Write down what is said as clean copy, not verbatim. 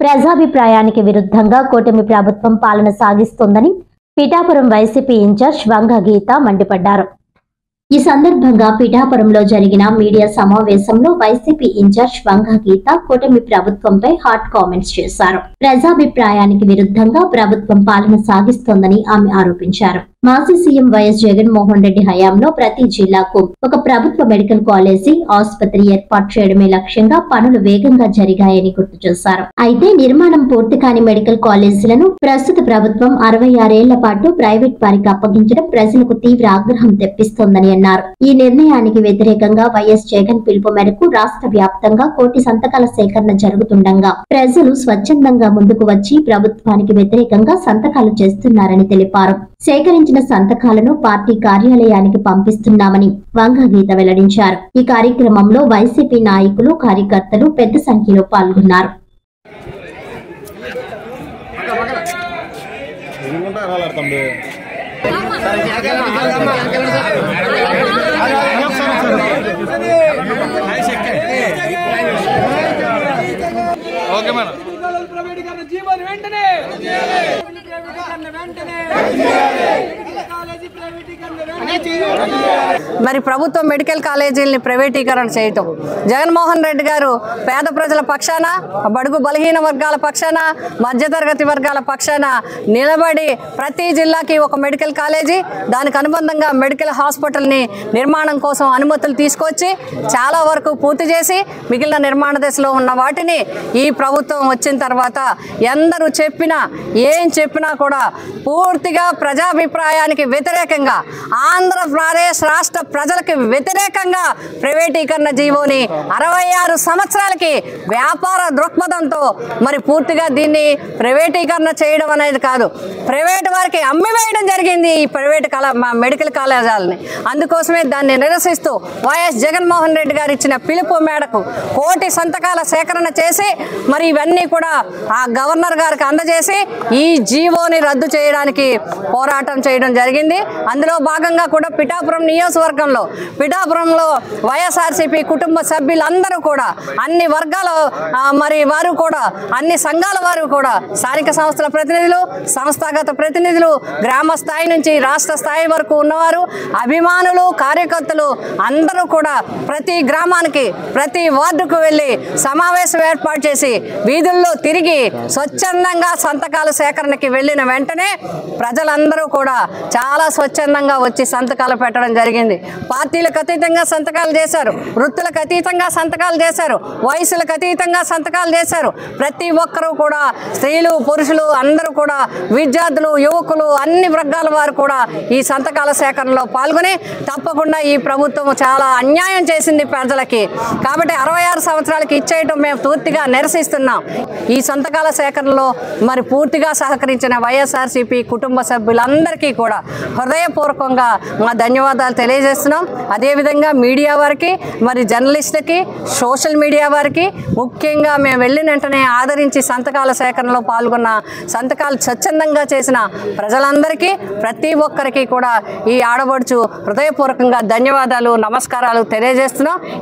ప్రజాభిప్రాయానికి విరుద్ధంగా కూటమి ప్రభుత్వం పాలన సాగిస్తోందని పిఠాపురం వైసీపీ ఇన్ఛార్జ్ వంగ గీత మండిపడ్డారు. ఈ సందర్భంగా పిఠాపురంలో జరిగిన మీడియా సమావేశంలో వైసీపీ ఇన్ఛార్జ్ వంగ గీత కూటమి ప్రభుత్వంపై హాట్ కామెంట్స్ చేశారు. ప్రజాభిప్రాయానికి విరుద్ధంగా ప్రభుత్వం పాలన సాగిస్తోందని ఆమె ఆరోపించారు. మాజీ సీఎం వైఎస్ జగన్మోహన్ రెడ్డి హయాంలో ప్రతి జిల్లాకు ఒక ప్రభుత్వ మెడికల్ కాలేజీ, ఆసుపత్రి ఏర్పాటు చేయడమే లక్ష్యంగా పనులు వేగంగా జరిగాయని గుర్తు చేశారు. అయితే నిర్మాణం పూర్తి కాని మెడికల్ కాలేజీలను ప్రస్తుత ప్రభుత్వం 66 ఏళ్ల పాటు ప్రైవేట్ వారికి అప్పగించడం ప్రజలకు తీవ్ర ఆగ్రహం తెప్పిస్తోందని అన్నారు. ఈ నిర్ణయానికి వ్యతిరేకంగా వైఎస్ జగన్ పిలుపు మేరకు రాష్ట్ర వ్యాప్తంగా 1 కోటి సంతకాల సేకరణ జరుగుతుండగా ప్రజలు స్వచ్ఛందంగా ముందుకు వచ్చి ప్రభుత్వానికి వ్యతిరేకంగా సంతకాలు చేస్తున్నారని తెలిపారు. సేకరించిన సంతకాలను పార్టీ కార్యాలయానికి పంపిస్తున్నామని వంగ గీత వెల్లడించారు. ఈ కార్యక్రమంలో వైసీపీ నాయకులు, కార్యకర్తలు పెద్ద సంఖ్యలో పాల్గొన్నారు. మరి ప్రభుత్వ మెడికల్ కాలేజీల్ని ప్రైవేటీకరణ చేయటం, జగన్మోహన్ రెడ్డి గారు పేద ప్రజల పక్షాన, బడుగు బలహీన వర్గాల పక్షాన, మధ్యతరగతి వర్గాల పక్షాన నిలబడి ప్రతి జిల్లాకి ఒక మెడికల్ కాలేజీ, దానికి అనుబంధంగా మెడికల్ హాస్పిటల్ని నిర్మాణం కోసం అనుమతులు తీసుకొచ్చి చాలా వరకు పూర్తి చేసి మిగిలిన నిర్మాణ దశలో ఉన్న వాటిని ఈ ప్రభుత్వం వచ్చిన తర్వాత ఎందరూ చెప్పినా ఏం చెప్పినా కూడా పూర్తిగా ప్రజాభిప్రాయానికి వ్యతిరేకంగా, ఆంధ్రప్రదేశ్ రాష్ట్ర ప్రజలకు వ్యతిరేకంగా ప్రైవేటీకరణ జీవోని 66 సంవత్సరాలకి వ్యాపార దృక్పథంతో మరి పూర్తిగా దీన్ని ప్రైవేటీకరణ చేయడం అనేది కాదు, ప్రైవేట్ వారికి అమ్మివేయడం జరిగింది ఈ ప్రైవేట్ మెడికల్ కాలేజీలని. అందుకోసమే దాన్ని నిరసిస్తూ వైఎస్ జగన్మోహన్ రెడ్డి గారు ఇచ్చిన పిలుపు మేరకు 1 కోటి సంతకాల సేకరణ చేసి మరి ఇవన్నీ కూడా ఆ గవర్నర్ గారికి అందజేసి ఈ జీవోని రద్దు చేయడానికి పోరాటం చేయడం జరిగింది. అందులో భాగంగా కూడా పిఠాపురం నియోజకవర్గంలో, పిఠాపురంలో వైఎస్ఆర్సీపీ కుటుంబ సభ్యులందరూ కూడా అన్ని వర్గాల మరి వారు కూడా, అన్ని సంఘాల వారు కూడా, స్థానిక సంస్థల ప్రతినిధులు, సంస్థాగత ప్రతినిధులు, గ్రామ స్థాయి నుంచి రాష్ట్ర స్థాయి వరకు ఉన్నవారు, అభిమానులు, కార్యకర్తలు అందరూ కూడా ప్రతి గ్రామానికి, ప్రతి వార్డుకు వెళ్ళి సమావేశం ఏర్పాటు చేసి వీధుల్లో తిరిగి స్వచ్ఛందంగా సంతకాల సేకరణకి వెళ్ళిన వెంటనే ప్రజలందరూ కూడా చాలా స్వచ్ఛందంగా వచ్చి సంతకాలు పెట్టడం జరిగింది. పార్టీలకు అతీతంగా సంతకాలు చేశారు, వృత్తులకు అతీతంగా సంతకాలు చేశారు, వయసులకు అతీతంగా సంతకాలు చేశారు. ప్రతి ఒక్కరూ కూడా, స్త్రీలు, పురుషులు అందరూ కూడా, విద్యార్థులు, యువకులు, అన్ని వర్గాల వారు కూడా ఈ సంతకాల సేకరణలో పాల్గొని తప్పకుండా ఈ ప్రభుత్వం చాలా అన్యాయం చేసింది ప్రజలకి. కాబట్టి 66 సంవత్సరాలకి ఇచ్చేయటం మేము పూర్తిగా నిరసిస్తున్నాం. ఈ సంతకాల సేకరణలో మరి పూర్తిగా సహకరించిన వైఎస్ఆర్సీపీ కుటుంబ సభ్యులందరికీ కూడా హృదయపూర్వకంగా మా ధన్యవాదాలు తెలియజేస్తున్నాం. అదేవిధంగా మీడియా వారికి, మరి జర్నలిస్టులకి, సోషల్ మీడియా వారికి, ముఖ్యంగా మేము వెళ్ళిన వెంటనే ఆదరించి సంతకాల సేకరణలో పాల్గొన్న, సంతకాలు స్వచ్ఛందంగా చేసిన ప్రజలందరికీ, ప్రతి ఒక్కరికి కూడా ఈ ఆడబడుచు హృదయపూర్వకంగా ధన్యవాదాలు, నమస్కారాలు తెలియజేస్తున్నాం.